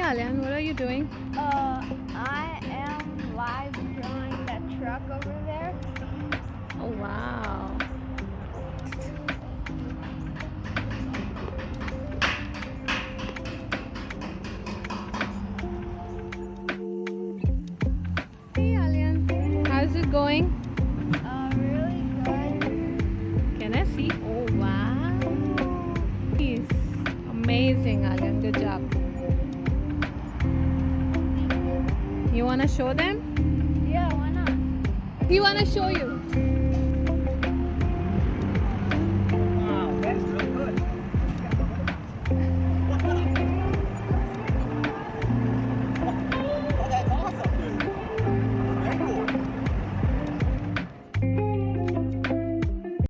Aliyan, what are you doing? I am live drawing that truck over there. Oh wow. Hey Aliyan, how's it going? Really good. Can I see? Oh wow. Nice. Amazing Aliyan, good job. You wanna show them? Yeah, why not? He wanna show you.